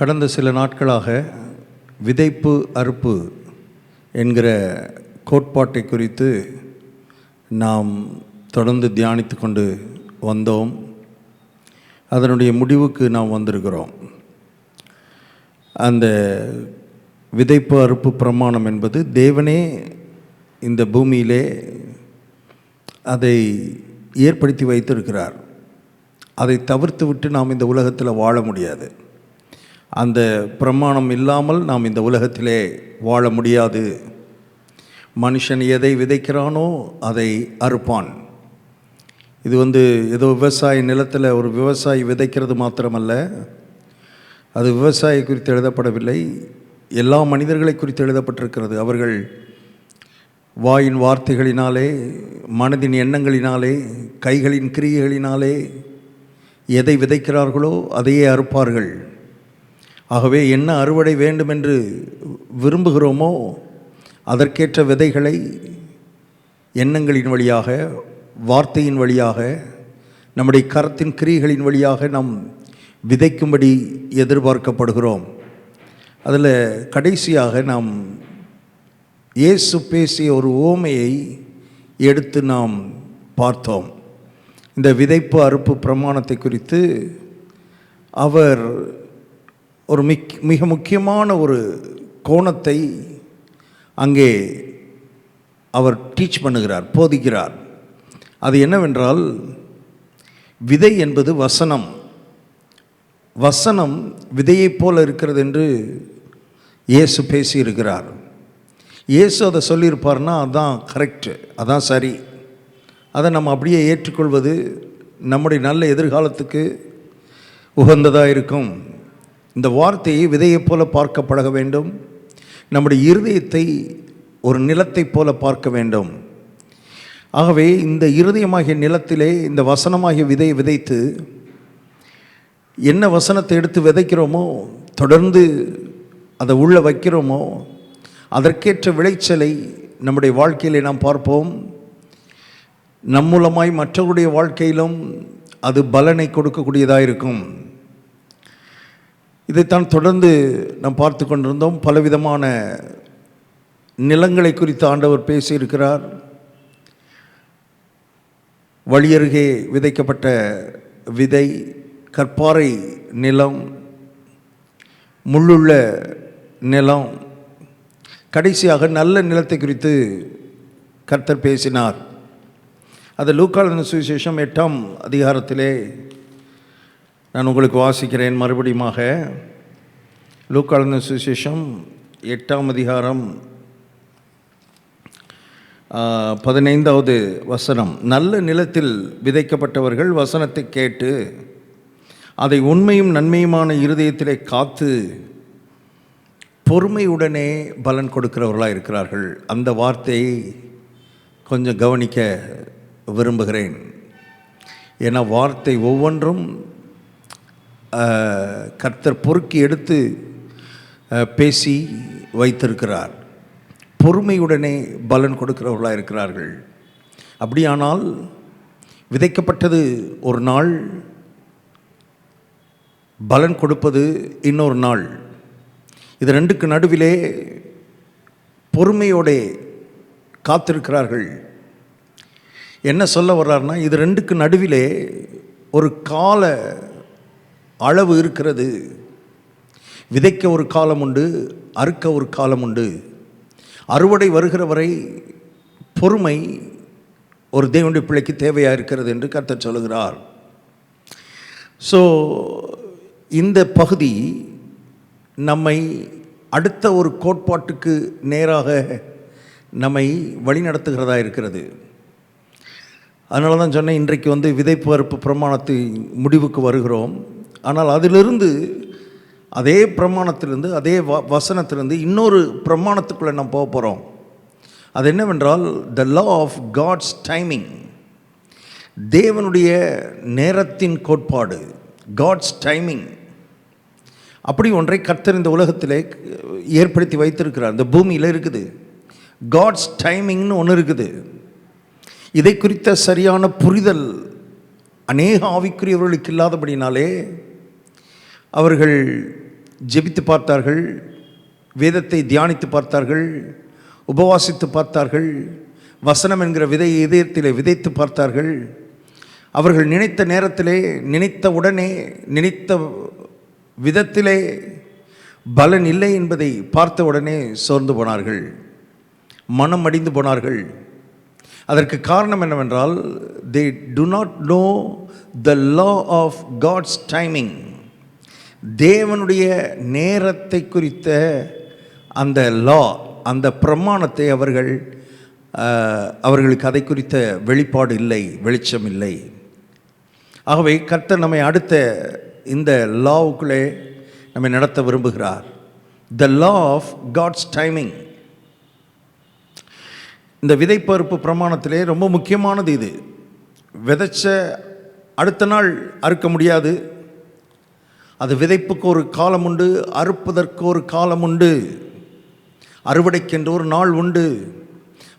கடந்த சில நாட்களாக விதைப்பு அறுப்பு என்கிற கோட்பாட்டை குறித்து நாம் தொடர்ந்து தியானித்து கொண்டு வந்தோம். அதனுடைய முடிவுக்கு நாம் வந்திருக்கிறோம். அந்த விதைப்பு அறுப்பு பிரமாணம் என்பது தேவனே இந்த பூமியிலே அதை ஏற்படுத்தி வைத்திருக்கிறார். அதை தவிர்த்து விட்டு நாம் இந்த உலகத்தில் வாழ முடியாது. அந்த பிரமாணம் இல்லாமல் நாம் இந்த உலகத்திலே வாழ முடியாது. மனுஷன் எதை விதைக்கிறானோ அதை அறுப்பான். இது ஏதோ விவசாய நிலத்தில் ஒரு விவசாயி விதைக்கிறது மாத்திரமல்ல, அது விவசாயி குறித்து எழுதப்படவில்லை, எல்லா மனிதர்களை குறித்து எழுதப்பட்டிருக்கிறது. அவர்கள் வாயின் வார்த்தைகளினாலே, மனதின் எண்ணங்களினாலே, கைகளின் கிரியைகளினாலே எதை விதைக்கிறார்களோ அதையே அறுப்பார்கள். ஆகவே என்ன அறுவடை வேண்டுமென்று விரும்புகிறோமோ அதற்கேற்ற விதைகளை எண்ணங்களின் வழியாக, வார்த்தையின் வழியாக, நம்முடைய கரத்தின் கிரியைகளின் வழியாக நாம் விதைக்கும்படி எதிர்பார்க்கப்படுகிறோம். அதில் கடைசியாக நாம் இயேசு பேசிய ஒரு உவமையை எடுத்து நாம் பார்த்தோம். இந்த விதைப்பு அறுப்பு பிரமாணத்தை குறித்து அவர் ஒரு மிக முக்கியமான ஒரு கோணத்தை அங்கே அவர் டீச் பண்ணுகிறார், போதிக்கிறார். அது என்னவென்றால், விதை என்பது வசனம். வசனம் விதையைப் போல இருக்கிறது என்று இயேசு பேசியிருக்கிறார். இயேசு அதை சொல்லியிருப்பார்னா அதான் கரெக்டு, அதான் சரி. அதை நம்ம அப்படியே ஏற்றுக்கொள்வது நம்முடைய நல்ல எதிர்காலத்துக்கு உகந்ததாக இருக்கும். இந்த வார்த்தையை விதையைப் போல பார்க்க பழக வேண்டும். நம்முடைய இருதயத்தை ஒரு நிலத்தைப் போல பார்க்க வேண்டும். ஆகவே இந்த இருதயமாகிய நிலத்திலே இந்த வசனமாகிய விதையை விதைத்து, என்ன வசனத்தை எடுத்து விதைக்கிறோமோ, தொடர்ந்து அதை உள்ளே வைக்கிறோமோ, அதற்கேற்ற விளைச்சலை நம்முடைய வாழ்க்கையிலே நாம் பார்ப்போம். நம் மூலமாய் மற்றவருடைய வாழ்க்கையிலும் அது பலனை கொடுக்கக்கூடியதாக இருக்கும். இதைத்தான் தொடர்ந்து நாம் பார்த்து கொண்டிருந்தோம். பலவிதமான நிலங்களை குறித்து ஆண்டவர் பேசியிருக்கிறார். வழியருகே விதைக்கப்பட்ட விதை, கற்பாறை நிலம், முள்ளுள்ள நிலம், கடைசியாக நல்ல நிலத்தை குறித்து கர்த்தர் பேசினார். அது லூக்கா எழுதின சுவிசேஷம் 8ஆம் அதிகாரத்திலே நான் உங்களுக்கு வாசிக்கிறேன். மறுபடியுமாக லூக்கா எழுதின சுவிசேஷம் 8ஆம் அதிகாரம் 15வது வசனம். நல்ல நிலத்தில் விதைக்கப்பட்டவர்கள் வசனத்தை கேட்டு அதை உண்மையும் நன்மையுமான இருதயத்திலே காத்து பொறுமையுடனே பலன் கொடுக்கிறவர்களாக இருக்கிறார்கள். அந்த வார்த்தையை கொஞ்சம் கவனிக்க விரும்புகிறேன். ஏன்னா வார்த்தை ஒவ்வொன்றும் கர்த்தர் பொறுக்கி எடுத்து பேசி வைத்திருக்கிறார். பொறுமையுடனே பலன் கொடுக்கிறவர்களாக இருக்கிறார்கள். அப்படியானால் விதைக்கப்பட்டது ஒரு நாள், பலன் கொடுப்பது இன்னொரு நாள். இது ரெண்டுக்கு நடுவிலே பொறுமையோட காத்திருக்கிறார்கள். என்ன சொல்ல வர்றாருன்னா, இது ரெண்டுக்கு நடுவிலே ஒரு கால அளவு இருக்கிறது. விதைக்க ஒரு காலம் உண்டு, அறுக்க ஒரு காலம் உண்டு. அறுவடை வருகிற வரை பொறுமை ஒரு தேவனுடைய பிள்ளைக்கு தேவையாக இருக்கிறது என்று கர்த்தர் சொல்லுகிறார். ஸோ இந்த பகுதி நம்மை அடுத்த ஒரு கோட்பாட்டுக்கு நேராக நம்மை வழிநடத்துகிறதா இருக்கிறது. அதனால தான் சொன்னேன், இன்றைக்கு விதைப்பு அறுப்பு பிரமாணத்தை முடிவுக்கு வருகிறோம். ஆனால் அதிலிருந்து, அதே பிரமாணத்திலிருந்து, அதே வசனத்திலிருந்து இன்னொரு பிரமாணத்துக்குள்ளே நம்ம போக போகிறோம். அது என்னவென்றால், த லா ஆஃப் காட்ஸ் டைமிங். தேவனுடைய நேரத்தின் கோட்பாடு, காட்ஸ் டைமிங். அப்படி ஒன்றை கர்த்தர் இந்த உலகத்திலே ஏற்படுத்தி வைத்திருக்கிறார். இந்த பூமியில் இருக்குது. காட்ஸ் டைமிங்னு ஒன்று இருக்குது. இதை குறித்த சரியான புரிதல் அநேக ஆவிக்குரியவர்களுக்கு இல்லாதபடினாலே அவர்கள் ஜெபித்து பார்த்தார்கள், வேதத்தை தியானித்து பார்த்தார்கள், உபவாசித்து பார்த்தார்கள், வசனம் என்கிற விதையை இதயத்திலே விதைத்து பார்த்தார்கள். அவர்கள் நினைத்த நேரத்திலே, நினைத்த உடனே, நினைத்த விதத்திலே பலன் இல்லை என்பதை பார்த்த உடனே சோர்ந்து போனார்கள், மனம் அடிந்து போனார்கள். அதற்கு காரணம் என்னவென்றால், they do not know the law of God's timing. தேவனுடைய நேரத்தை குறித்த அந்த லா, அந்த பிரமாணத்தை அவர்களுக்கு அதை குறித்த வெளிப்பாடு இல்லை, வெளிச்சம் இல்லை. ஆகவே கர்த்தர் நம்மை அடுத்த இந்த லாவுக்குள்ளே நம்மை நடத்த விரும்புகிறார். த லா ஆஃப் காட்ஸ் டைமிங். இந்த விதைப்பறுப்பு பிரமாணத்திலே ரொம்ப முக்கியமானது இது. விதைச்ச அடுத்த நாள் அறுக்க முடியாது. அது விதைப்புக்கு ஒரு காலம் உண்டு, அறுப்பதற்கு ஒரு காலம் உண்டு, அறுவடைக்கென்று ஒரு நாள் உண்டு,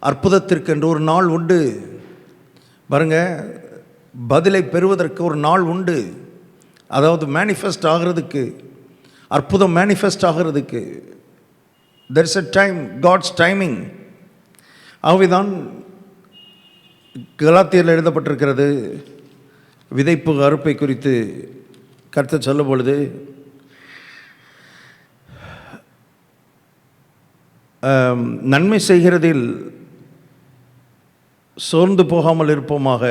அற்புதத்திற்கென்று ஒரு நாள் உண்டு. பாருங்க, பதிலை பெறுவதற்கு ஒரு நாள் உண்டு. அதாவது மேனிஃபெஸ்ட் ஆகிறதுக்கு, அற்புதம் மேனிஃபெஸ்ட் ஆகிறதுக்கு there is a time, God's timing. ஆகவேதான் கலாத்தியரில் எழுதப்பட்டிருக்கிறது, விதைப்பு அறுப்பை குறித்து கர்த்தர் சொல்லும் பொழுது, நன்மை செய்கிறதில் சோர்ந்து போகாமல் இருப்போமாக,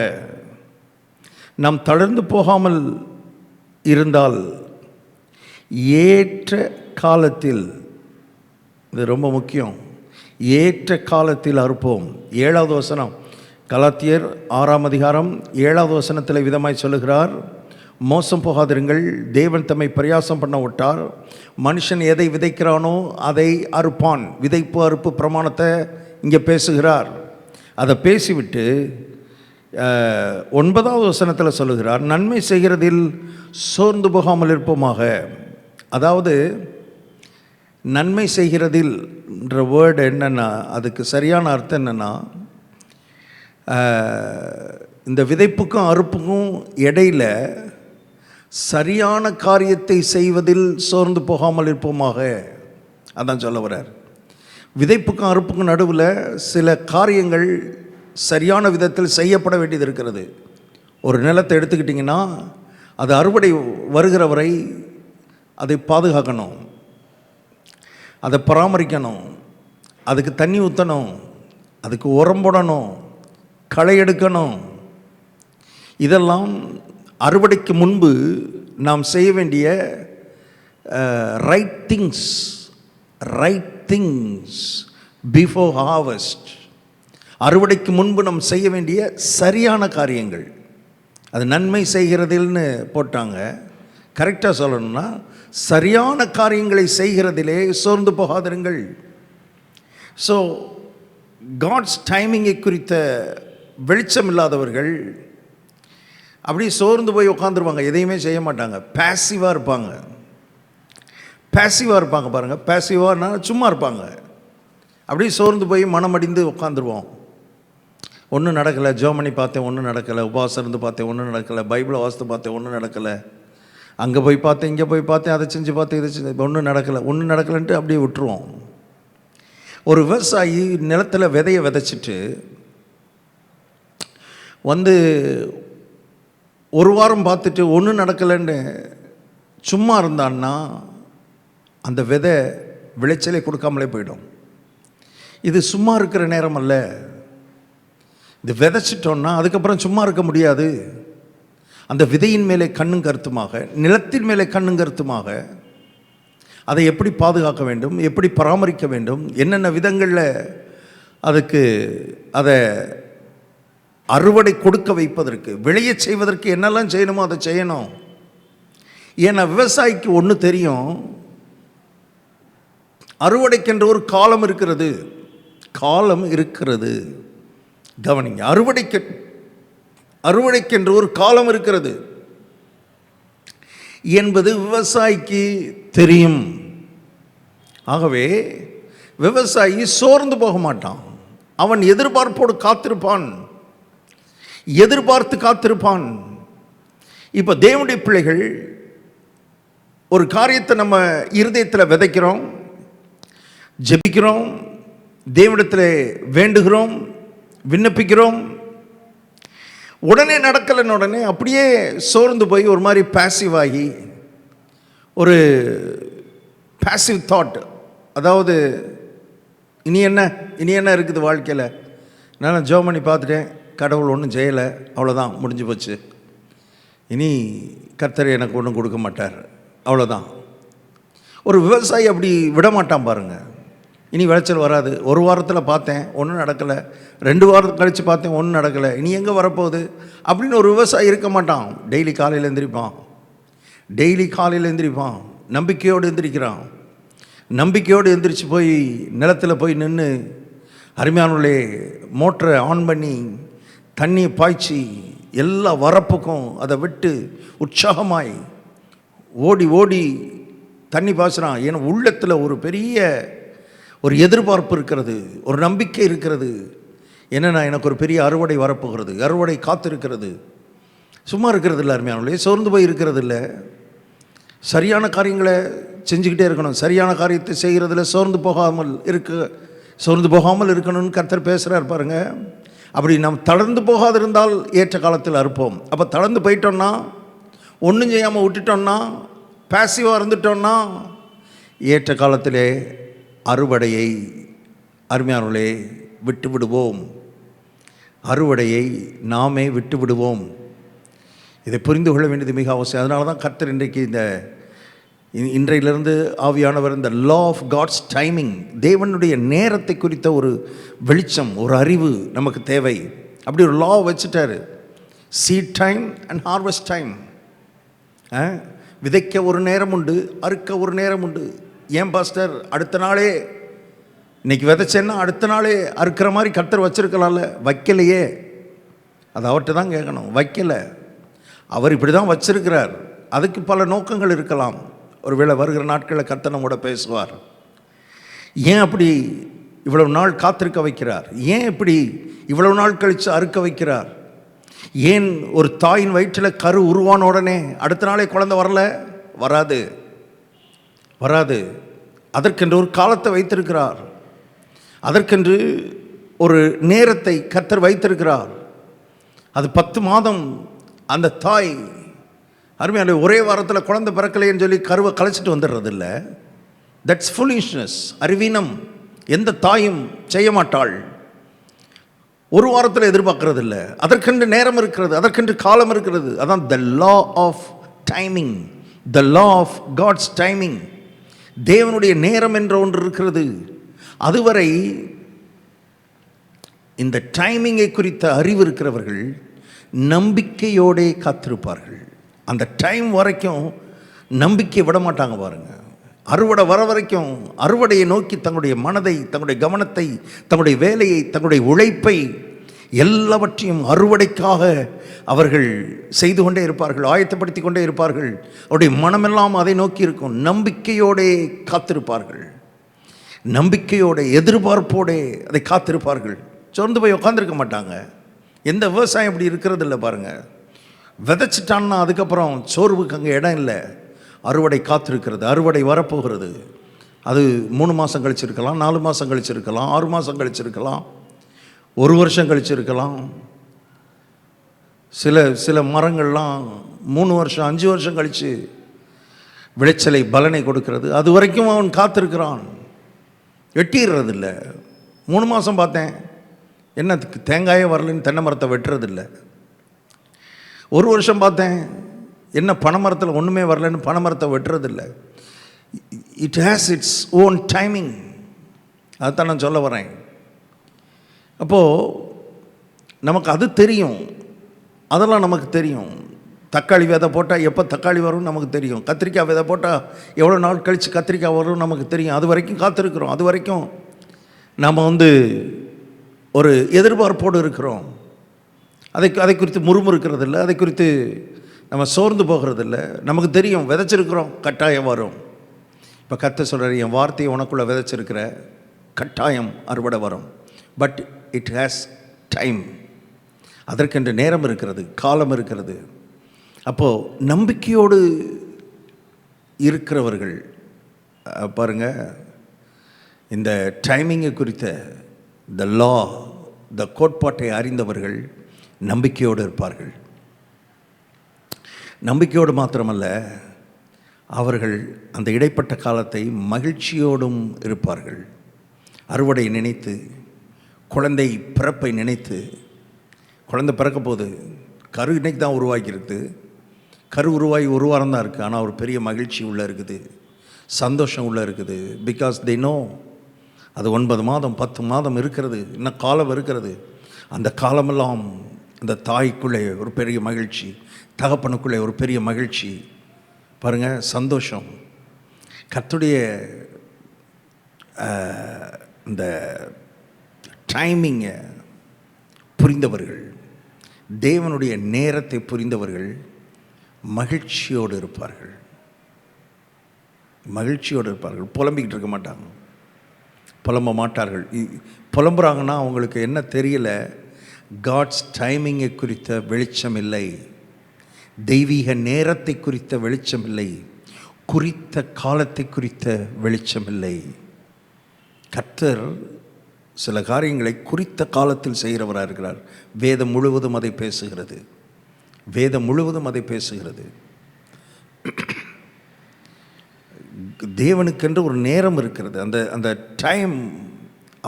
நாம் தளர்ந்து போகாமல் இருந்தால் ஏற்ற காலத்தில், இது ரொம்ப முக்கியம், ஏற்ற காலத்தில் அறுப்போம். 7வது வசனம், கலாத்தியர் 6ஆம் அதிகாரம் 7வது வசனத்தில் விதமாய் சொல்லுகிறார், மோசம் போகாதிருங்கள், தேவன் தம்மை பிரயாசம் பண்ண விட்டார், மனுஷன் எதை விதைக்கிறானோ அதை அறுப்பான். விதைப்பு அறுப்பு பிரமாணத்தை இங்கே பேசுகிறார். அதை பேசிவிட்டு 9வது வசனத்தில் சொல்லுகிறார், நன்மை செய்கிறதில் சோர்ந்து போகாமல் இருப்போமாக. அதாவது நன்மை செய்கிறதில் என்ற வேர்டு என்னென்னா, அதுக்கு சரியான அர்த்தம் என்னென்னா, இந்த விதைப்புக்கும் அறுப்புக்கும் இடையில் சரியான காரியத்தை செய்வதில் சோர்ந்து போகாமல் இருப்போமாக. அதான் சொல்ல வர்றார். விதைப்புக்கும் அறுப்புக்கும் நடுவில் சில காரியங்கள் சரியான விதத்தில் செய்யப்பட வேண்டியது இருக்கிறது. ஒரு நிலத்தை எடுத்துக்கிட்டிங்கன்னா, அது அறுவடை வருகிற வரை அதை பாதுகாக்கணும், அதை பராமரிக்கணும், அதுக்கு தண்ணி ஊற்றணும், அதுக்கு உரம் போடணும், களை எடுக்கணும். இதெல்லாம் அறுவடைக்கு முன்பு நாம் செய்ய வேண்டிய ரைட் திங்ஸ் பிஃபோர் ஹார்வெஸ்ட். அறுவடைக்கு முன்பு நாம் செய்ய வேண்டிய சரியான காரியங்கள். அது நன்மை செய்கிறதில்னு போட்டாங்க. கரெக்டாக சொல்லணும்னா, சரியான காரியங்களை செய்கிறதிலே சோர்ந்து போகாதிருங்கள். ஸோ காட்ஸ் டைமிங்கை குறித்த வெளிச்சம் இல்லாதவர்கள் அப்படியே சோர்ந்து போய் உட்காந்துருவாங்க, எதையுமே செய்ய மாட்டாங்க, பேசிவாக இருப்பாங்க. பாருங்கள், பேசிவானா சும்மா இருப்பாங்க. அப்படியே சோர்ந்து போய் மனமடிந்து உட்காந்துருவோம். ஒன்றும் நடக்கலை, ஜெர்மனி பார்த்தேன் ஒன்றும் நடக்கலை, உபவாசம் இருந்து பார்த்தேன் ஒன்றும் நடக்கலை, பைபிளை வாசித்து பார்த்தேன் ஒன்றும் நடக்கலை, அங்கே போய் பார்த்தேன் இங்கே போய் பார்த்தேன், அதை செஞ்சு பார்த்தேன் இதை செஞ்சு, ஒன்றும் நடக்கலைன்ட்டு அப்படியே விட்டுருவோம். ஒரு விவசாயி நிலத்தில் விதையை விதைச்சிட்டு வந்து ஒரு வாரம் பார்த்துட்டு ஒன்றும் நடக்கலைன்னு சும்மா இருந்தான்னா அந்த விதை விளைச்சலை கொடுக்காமலே போயிடும். இது சும்மா இருக்கிற நேரம் அல்ல. இது விதைச்சிட்டோன்னா அதுக்கப்புறம் சும்மா இருக்க முடியாது. அந்த விதையின் மேலே கண்ணும் கருத்துமாக, நிலத்தின் மேலே கண்ணும் கருத்துமாக அதை எப்படி பாதுகாக்க வேண்டும், எப்படி பராமரிக்க வேண்டும், என்னென்ன விதங்களில் அதுக்கு அதை அறுவடை கொடுக்க வைப்பதற்கு, விளைய செய்வதற்கு என்னெல்லாம் செய்யணுமோ அதை செய்யணும். ஏன்னா விவசாயிக்கு ஒன்று தெரியும், அறுவடைக்கென்ற ஒரு காலம் இருக்கிறது. கவனிங்க, அறுவடைக்கென்று ஒரு காலம் இருக்கிறது என்பது விவசாயிக்கு தெரியும். ஆகவே விவசாயி சோர்ந்து போக மாட்டான். அவன் எதிர்பார்ப்போடு காத்திருப்பான். இப்போ தேவனுடைய பிள்ளைகள் ஒரு காரியத்தை நம்ம இருதயத்தில் விதைக்கிறோம், ஜெபிக்கிறோம், தேவனிடத்தில் வேண்டுகிறோம், விண்ணப்பிக்கிறோம். உடனே நடக்கலைன்னு உடனே அப்படியே சோர்ந்து போய் ஒரு மாதிரி பாசிவ் ஆகி, ஒரு பாசிவ் தாட், அதாவது இனி என்ன இருக்குது வாழ்க்கையில், நான் ஜெபம் பண்ணி பார்த்துட்டேன், கடவுள் ஒன்றும் செய்யலை, அவ்வளோதான், முடிஞ்சு போச்சு, இனி கர்த்தர் எனக்கு ஒன்றும் கொடுக்க மாட்டார், அவ்வளோதான். ஒரு விவசாயி அப்படி விட மாட்டான் பாருங்கள். இனி விளைச்சல் வராது, ஒரு வாரத்தில் பார்த்தேன் ஒன்றும் நடக்கலை, 2 வாரம் கழித்து பார்த்தேன் ஒன்றும் நடக்கலை, இனி எங்கே வரப்போகுது அப்படின்னு ஒரு விவசாயி இருக்க மாட்டான். டெய்லி காலையில் எந்திரிப்பான், நம்பிக்கையோடு எந்திரிக்கிறான். நம்பிக்கையோடு எந்திரிச்சு போய் நிலத்தில் போய் நின்று, அருமையானவர்களே, மோட்டரை ஆன் பண்ணி தண்ணியை பாய்ச்சி எல்லா வரப்புக்கும் அதை விட்டு உற்சாகமாய் ஓடி ஓடி தண்ணி பாய்ச்சுறான். ஏன்னா உள்ளத்தில் ஒரு பெரிய ஒரு எதிர்பார்ப்பு இருக்கிறது, ஒரு நம்பிக்கை இருக்கிறது. என்னென்னா, எனக்கு ஒரு பெரிய அறுவடை வரப்போகிறது, அறுவடை காத்திருக்கிறது. சும்மா இருக்கிறது இல்லை, அருமையானவர்களே, சோர்ந்து போய் இருக்கிறது இல்லை. சரியான காரியங்களை செஞ்சுக்கிட்டே இருக்கணும். சரியான காரியத்தை செய்கிறதுல சோர்ந்து போகாமல் இருக்கணும்னு கர்த்தர் பேசுகிறார் பாருங்க. அப்படி நாம் தளர்ந்து போகாதிருந்தால் ஏற்ற காலத்தில் அறுப்போம். அப்போ தளர்ந்து போயிட்டோம்னா, ஒன்றும் செய்யாமல் விட்டுட்டோம்னா, பாசிவாக இருந்துட்டோம்னா, ஏற்ற காலத்திலே அறுவடையை அருமையானவர்களே விட்டு விடுவோம். அறுவடையை நாமே விட்டு விடுவோம். இதை புரிந்து கொள்ள வேண்டியது மிக அவசியம். அதனால தான் கர்த்தர் இன்றைக்கு இன்றையிலிருந்து ஆவியானவர் இந்த லா ஆஃப் காட்ஸ் டைமிங், தேவனுடைய நேரத்தை குறித்த ஒரு வெளிச்சம், ஒரு அறிவு நமக்கு தேவை. அப்படி ஒரு லா வச்சுட்டாரு. Seed time and harvest time. விதைக்க ஒரு நேரம் உண்டு, அறுக்க ஒரு நேரம் உண்டு. ஏன் பாஸ்டர், அடுத்த நாளே இன்னைக்கு விதைச்சேன்னா அடுத்த நாளே அறுக்கிற மாதிரி கர்த்தர் வச்சிருக்கலாம்ல? வைக்கலையே. அது அவர்கிட்ட தான் கேட்கணும். வைக்கலை, அவர் இப்படி தான் வச்சிருக்கிறார். அதுக்கு பல நோக்கங்கள் இருக்கலாம். ஒருவேளை வருகிற நாட்களில் கர்த்தர் நம்மோட பேசுவார். ஏன் அப்படி இவ்வளவு நாள் காத்திருக்க வைக்கிறார்? ஏன் இப்படி இவ்வளவு நாள் கழித்து அறுக்க வைக்கிறார்? ஏன் ஒரு தாயின் வயிற்றில் கரு உருவான உடனே அடுத்த நாளே குழந்தை வராது. அதற்கென்று ஒரு காலத்தை வைத்திருக்கிறார். அதற்கென்று ஒரு நேரத்தை கர்த்தர் வைத்திருக்கிறார். அது 10 மாதம். அந்த தாய் அருமையான ஒரே வாரத்தில் குழந்தை பிறக்கலைன்னு சொல்லி கருவை கலைச்சிட்டு வந்துடுறதில்ல. That's foolishness, அறிவீனம். எந்த தாயும் செய்ய மாட்டாள். ஒரு வாரத்தில் எதிர்பார்க்கறது இல்லை. அதற்கென்று நேரம் இருக்கிறது, அதற்கென்று காலம் இருக்கிறது. அதான் the law of timing, the law of God's timing. தேவனுடைய நேரம் என்ற ஒன்று இருக்கிறது. அதுவரை இந்த டைமிங்கை குறித்த அறிவு இருக்கிறவர்கள் நம்பிக்கையோடே காத்திருப்பார்கள். அந்த டைம் வரைக்கும் நம்பிக்கை விட மாட்டாங்க பாருங்க. அறுவடை வர வரைக்கும் அறுவடையை நோக்கி தங்களுடைய மனதை, தங்களுடைய கவனத்தை, தங்களுடைய வேலையை, தங்களுடைய உழைப்பை எல்லாவற்றையும் அறுவடைக்காக அவர்கள் செய்து கொண்டே இருப்பார்கள், ஆயத்தப்படுத்தி கொண்டே இருப்பார்கள். அவருடைய மனமெல்லாம் அதை நோக்கி இருக்கும். நம்பிக்கையோடே காத்திருப்பார்கள், நம்பிக்கையோட எதிர்பார்ப்போடே அதை காத்திருப்பார்கள். சோர்ந்து போய் உட்காந்துருக்க மாட்டாங்க. எந்த விவசாயம் இப்படி இருக்கிறது இல்லை பாருங்கள். விதைச்சிட்டான்னா அதுக்கப்புறம் சோர்வுக்கு அங்கே இடம் இல்லை. அறுவடை காத்திருக்கிறது, அறுவடை வரப்போகிறது. அது 3 மாதம் கழிச்சிருக்கலாம், 4 மாதம் கழிச்சிருக்கலாம், 6 மாதம் கழிச்சிருக்கலாம், 1 வருஷம் கழிச்சிருக்கலாம். சில மரங்கள்லாம் 3 வருஷம் 5 வருஷம் கழித்து விளைச்சலை பலனை கொடுக்கிறது. அது வரைக்கும் அவன் காத்திருக்கிறான், வெட்டிடுறதில்ல. 3 மாதம் பார்த்தேன், என்ன தேங்காயே வரலன்னு தென்னை மரத்தை வெட்டுறதில்லை. 1 வருஷம் பார்த்தேன், என்ன பனை மரத்தில் ஒன்றுமே வரலன்னு பனை மரத்தை வெட்டுறதில்லை. It has its own timing. அதுதான் நான் சொல்ல வரேன். அப்போது நமக்கு அது தெரியும், அதெல்லாம் நமக்கு தெரியும். தக்காளி விதை போட்டால் எப்போ தக்காளி வரும்னு நமக்கு தெரியும். கத்திரிக்காய் விதை போட்டால் எவ்வளோ நாள் கழித்து கத்திரிக்காய் வரும்னு நமக்கு தெரியும். அது வரைக்கும் காத்திருக்கிறோம். அது வரைக்கும் நம்ம ஒரு எதிர்பார்ப்போடு இருக்கிறோம். அதை குறித்து முறுமுறுக்கிறது இல்லை, அதை குறித்து நம்ம சோர்ந்து போகிறதில்ல. நமக்கு தெரியும் விதைச்சிருக்கிறோம், கட்டாயம் வரும். இப்போ கர்த்தர் சொல்கிறார், என் வார்த்தையை உனக்குள்ளே விதைச்சிருக்கிற, கட்டாயம் அறுவடை வரும். But it has time. அதற்கென்று நேரம் இருக்கிறது, காலம் இருக்கிறது. அப்போது நம்பிக்கையோடு இருக்கிறவர்கள் பாருங்கள், இந்த டைமிங்கை குறித்த த கோட்பாட்டை அறிந்தவர்கள் நம்பிக்கையோடு இருப்பார்கள். நம்பிக்கையோடு மாத்திரமல்ல, அவர்கள் அந்த இடைப்பட்ட காலத்தை மகிழ்ச்சியோடும் இருப்பார்கள். அறுவடை நினைத்து, குழந்தை பிறப்பை நினைத்து, குழந்தை பிறக்க போது, கரு இன்னைக்கு தான் உருவாக்கியிருக்கு, கரு உருவாகி ஒரு வாரம் தான் இருக்குது, ஆனால் ஒரு பெரிய மகிழ்ச்சி உள்ளே இருக்குது, சந்தோஷம் உள்ளே இருக்குது. பிகாஸ் தே நோ அது 9 மாதம் 10 மாதம் இருக்கிறது, இன்னும் காலம் இருக்கிறது. அந்த காலமெல்லாம் அந்த தாய்க்குள்ளே ஒரு பெரிய மகிழ்ச்சி, தகப்பனுக்குள்ளே ஒரு பெரிய மகிழ்ச்சி. பாருங்கள், சந்தோஷம். கர்த்தருடைய இந்த டைமிங்கை புரிந்தவர்கள், தேவனுடைய நேரத்தை புரிந்தவர்கள் மகிழ்ச்சியோடு இருப்பார்கள். மகிழ்ச்சியோடு இருப்பார்கள். புலம்பிக்கிட்டு இருக்க மாட்டாங்க, புலம்ப மாட்டார்கள். புலம்புறாங்கன்னா அவங்களுக்கு என்ன தெரியல, காட்ஸ் டைமிங்கை குறித்த வெளிச்சம் இல்லை, தெய்வீக நேரத்தை குறித்த வெளிச்சம் இல்லை, குறித்த காலத்தை குறித்த வெளிச்சம் இல்லை. கர்த்தர் சில காரியங்களை குறித்த காலத்தில் செய்கிறவராக இருக்கிறார். வேதம் முழுவதும் அதை பேசுகிறது. வேதம் முழுவதும் அதை பேசுகிறது. தேவனுக்கென்று ஒரு நேரம் இருக்கிறது. அந்த டைம்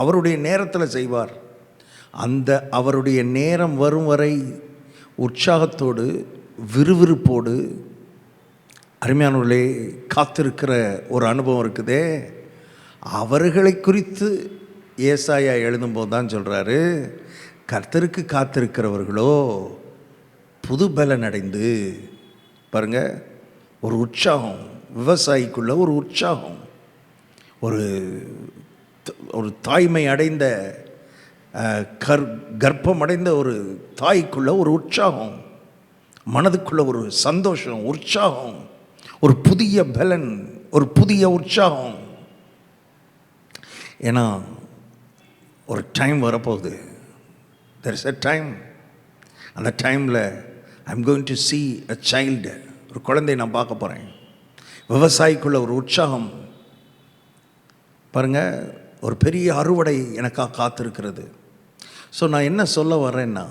அவருடைய நேரத்தில் செய்வார். அந்த அவருடைய நேரம் வரும் வரை உற்சாகத்தோடு விறுவிறுப்போடு அருமையானவர்களே காத்திருக்கிற ஒரு அனுபவம் இருக்குதே. அவர்களை குறித்து ஏசாயா எழுதும்போது தான் சொல்கிறாரு, கர்த்தருக்கு காத்திருக்கிறவர்களோ புது பலன் அடைந்து. பாருங்கள், ஒரு உற்சாகம், விவசாயிக்குள்ள ஒரு உற்சாகம், ஒரு தாய்மை அடைந்த கர்ப்பம் அடைந்த ஒரு தாய்க்குள்ள ஒரு உற்சாகம், மனதுக்குள்ள ஒரு சந்தோஷம், உற்சாகம், ஒரு புதிய பலன், ஒரு புதிய உற்சாகம். ஏன்னா ஒரு டைம் வரப்போகுது. there is a time. அந்த டைமில் I'm going to see a child, ஒரு குழந்தை நான் பார்க்க போகிறேன். விவசாயிக்குள்ள ஒரு உற்சாகம். பாருங்கள், ஒரு பெரிய அறுவடை எனக்காக காத்திருக்கிறது. ஸோ நான் என்ன சொல்ல வரேன்னா,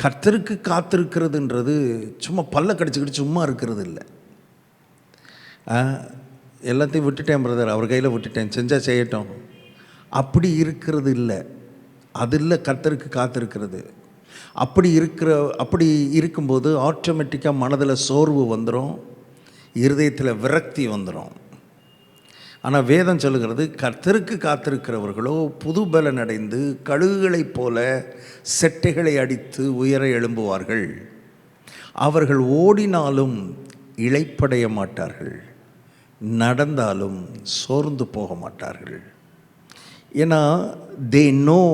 கர்த்தருக்கு காத்திருக்கிறதுன்றது சும்மா பல்ல கடிச்சுக்கிட்டு சும்மா இருக்கிறது இல்லை. எல்லாத்தையும் விட்டுட்டேன் பிரதர், அவர் கையில் விட்டுட்டேன், செஞ்சால் செய்யட்டும், அப்படி இருக்கிறது இல்லை. அது இல்லை கர்த்தருக்கு காத்திருக்கிறது. அப்படி இருக்கும்போது ஆட்டோமேட்டிக்காக மனதில் சோர்வு வந்துடும், இருதயத்தில் விரக்தி வந்துடும். ஆனால் வேதம் சொல்லுகிறது, கர்த்தருக்கு காத்திருக்கிறவர்களோ புது பலன் அடைந்து கழுகுகளைப் போல செட்டைகளை அடித்து உயர எழும்புவார்கள். அவர்கள் ஓடினாலும் இளைப்படைய மாட்டார்கள், நடந்தாலும் சோர்ந்து போக மாட்டார்கள். ஏன்னா they know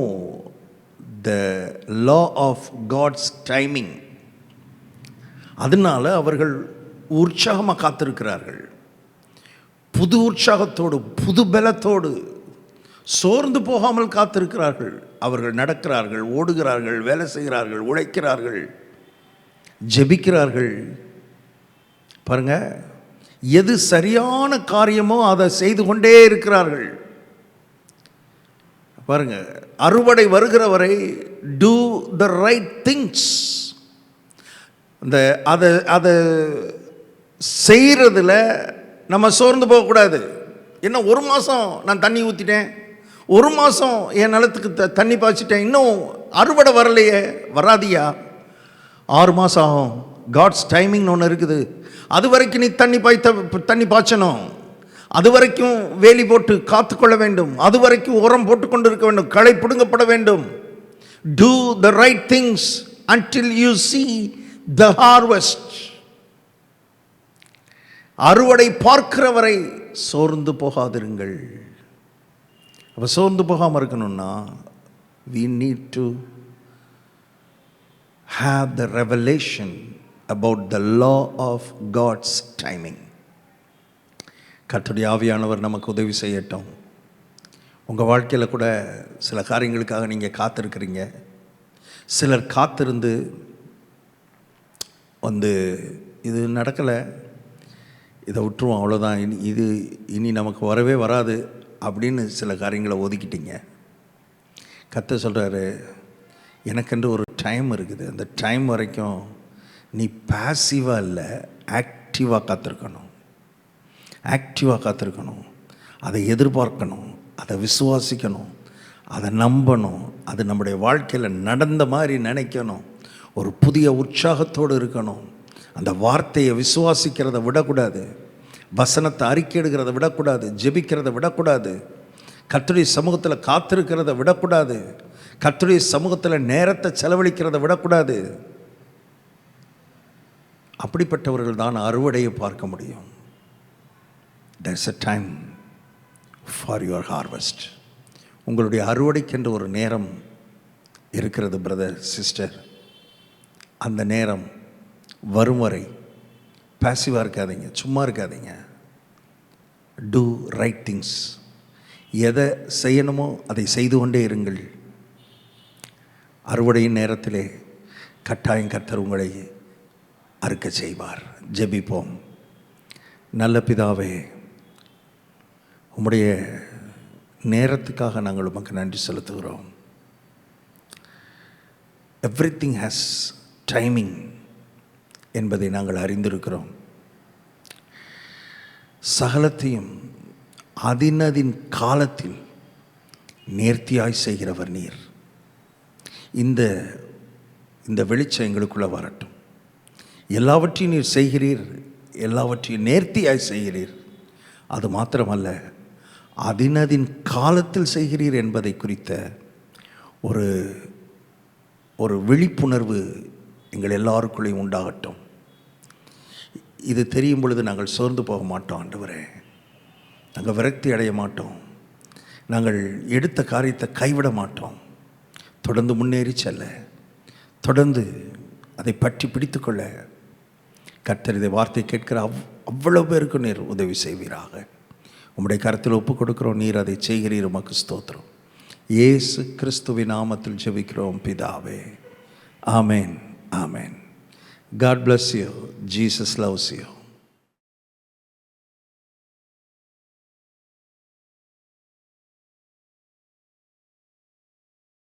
the law of God's timing. அதனால் அவர்கள் உற்சாகமாக காத்திருக்கிறார்கள். புது உற்சாகத்தோடு புது பலத்தோடு சோர்ந்து போகாமல் காத்திருக்கிறார்கள். அவர்கள் நடக்கிறார்கள், ஓடுகிறார்கள், வேலை செய்கிறார்கள், உழைக்கிறார்கள், ஜெபிக்கிறார்கள். பாருங்க, எது சரியான காரியமோ அதை செய்து கொண்டே இருக்கிறார்கள். பாருங்க, அறுவடை வருகிற வரை do the right things. அதை செய்கிறதுல நம்ம சோர்ந்து போகக்கூடாது. என்ன, ஒரு மாதம் நான் தண்ணி ஊற்றிட்டேன், ஒரு மாதம் என் நிலத்துக்கு தண்ணி பாய்ச்சிட்டேன், இன்னும் அறுவடை வரலையே. வராதியா, 6 மாதம் ஆகும். காட்ஸ் டைமிங்னு ஒன்று இருக்குது. அது வரைக்கும் நீ தண்ணி பாய்ச்சணும். அது வரைக்கும் வேலி போட்டு காத்துக்கொள்ள வேண்டும். அது வரைக்கும் உரம் போட்டுக்கொண்டு இருக்க வேண்டும். களை பிடுங்கப்பட வேண்டும். Do the right things until you see the harvest. அறுவடை பார்க்கிற வரை சோர்ந்து போகாதிருங்கள். அப்போ சோர்ந்து போகாமல் இருக்கணும்னா we need to have the revelation about the law of God's timing. கர்த்தருடைய ஆவியானவர் நமக்கு உதவி செய்யட்டும். உங்கள் வாழ்க்கையில் கூட சில காரியங்களுக்காக நீங்கள் காத்திருக்கிறீங்க. சிலர் காத்திருந்து இது நடக்கலை, இதை விட்டுருவோம், அவ்வளோதான், இனி நமக்கு வரவே வராது அப்படின்னு சில காரியங்களை ஒதுக்கிட்டீங்க. கர்த்தர் சொல்கிறாரு, எனக்கென்று ஒரு டைம் இருக்குது, அந்த டைம் வரைக்கும் நீ பாசிவாக இல்லை, ஆக்டிவாக காத்திருக்கணும். ஆக்டிவாக காத்திருக்கணும், அதை எதிர்பார்க்கணும், அதை விசுவாசிக்கணும், அதை நம்பணும், அது நம்முடைய வாழ்க்கையில் நடந்த மாதிரி நினைக்கணும், ஒரு புதிய உற்சாகத்தோடு இருக்கணும். அந்த வார்த்தையை விசுவாசிக்கிறத விடக்கூடாது, வசனத்தை அறிக்கையிடுகிறத விடக்கூடாது, ஜெபிக்கிறத விடக்கூடாது, கர்த்தருடைய சமூகத்தில் காத்திருக்கிறத விடக்கூடாது, கர்த்தருடைய சமூகத்தில் நேரத்தை செலவழிக்கிறத விடக்கூடாது. அப்படிப்பட்டவர்கள் தான் அறுவடையை பார்க்க முடியும். There's a time for your harvest. உங்களுடைய அறுவடைக்கென்று ஒரு நேரம் இருக்கிறது பிரதர், சிஸ்டர். அந்த நேரம் வரும் வரை பாசிவாக இருக்காதீங்க, சும்மா இருக்காதீங்க. Do right things. எதை செய்யணுமோ அதை செய்து கொண்டே இருங்கள். அறுவடையின் நேரத்திலே கட்டாயம் கர்த்தர் உங்களை அறுக்க செய்வார். ஜெபிப்போம். நல்ல பிதாவே, உம்முடைய நேரத்துக்காக நாங்கள் உமக்கு நன்றி செலுத்துகிறோம். எவ்ரிதிங் ஹேஸ் டைமிங் என்பதை நாங்கள் அறிந்திருக்கிறோம். சகலத்தையும் அதினதின் காலத்தில் நேர்த்தியாய் செய்கிறவர் நீர். இந்த வெளிச்சம் எங்களுக்குள்ளே வரட்டும். எல்லாவற்றையும் நீர் செய்கிறீர், எல்லாவற்றையும் நேர்த்தியாய் செய்கிறீர். அது மாத்திரமல்ல, அதினதின் காலத்தில் செய்கிறீர் என்பதை குறித்த ஒரு விழிப்புணர்வு எங்கள் எல்லாருக்குள்ளேயும் உண்டாகட்டும். இது தெரியும் பொழுது நாங்கள் சோர்ந்து போக மாட்டோம் ஆண்டவரே, நாங்கள் விரக்தி அடைய மாட்டோம், நாங்கள் எடுத்த காரியத்தை கைவிட மாட்டோம். தொடர்ந்து முன்னேறி செல்ல, தொடர்ந்து அதை பற்றி பிடித்துக்கொள்ள கர்த்தர் இதை வார்த்தை கேட்கிற அவ்வளவு பேருக்கு நீர் உதவி செய்வீராக. உம்முடைய கருத்தில் ஒப்புக் கொடுக்கிறோம். நீர் அதை செய்கிறீர். உமக்கு ஸ்தோத்திரம். இயேசு கிறிஸ்துவின் நாமத்தில் ஜெபிக்கிறோம் பிதாவே. ஆமேன், ஆமேன். God bless you. Jesus loves you.